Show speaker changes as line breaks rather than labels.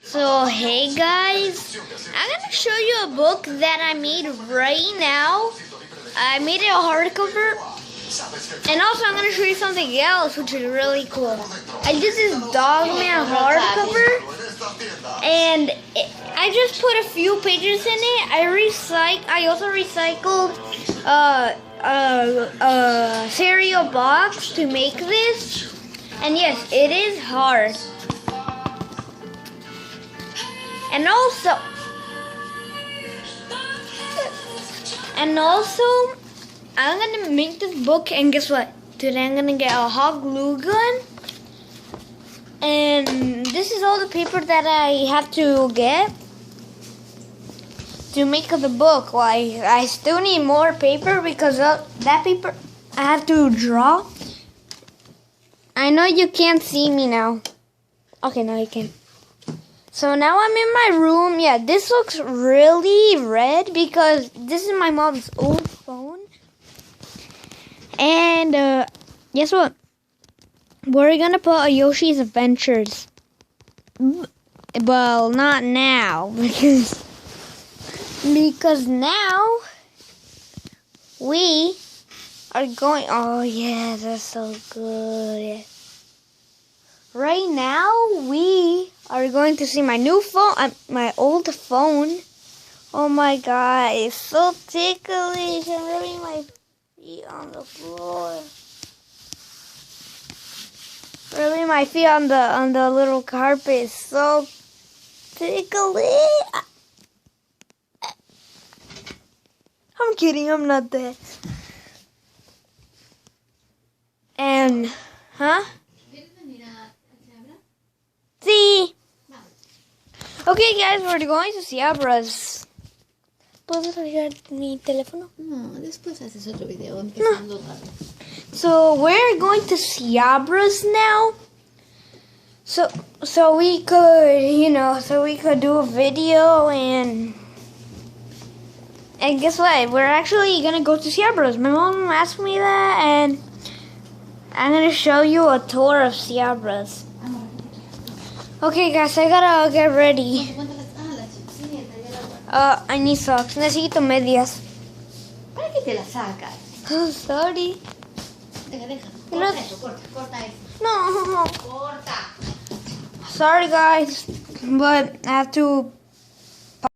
So hey guys, I'm gonna show you a book that I made right now. I made it a hardcover, and also I'm gonna show you something else which is really cool. I did this Dogman hardcover, and I just put a few pages in it. I also recycled a cereal box to make this, and yes, it is hard. And also, I'm gonna make this book, and guess what? Today I'm gonna get a hot glue gun, and this is all the paper that I have to get to make the book. Like, I still need more paper because that paper I have to draw. I know you can't see me now. Okay, now you can. So now I'm in my room. Yeah, this looks really red because this is my mom's old phone. And guess what? We're gonna put a Yoshi's Adventures. Well, not now because now we are going. Oh yeah, that's so good. Right now we are going to see my new phone, my old phone. Oh my god, it's so ticklish. I'm rubbing my feet on the floor. Rubbing my feet on the little carpet is so ticklish. I'm kidding, I'm not that. And, huh? See? Okay guys, we're going to Ciabras. ¿Puedo cargar mi teléfono?
No, después haces otro video empezando otra vez.
So we're going to Ciabras now. So we could do a video and guess what? We're actually gonna go to Ciabras. My mom asked me that, and I'm gonna show you a tour of Ciabras. Okay guys, I gotta get ready. I need socks. Necesito medias.
¿Para qué te las sacas?
Oh, sorry.
Deja. Corta eso.
No.
Corta.
Sorry guys, but I have to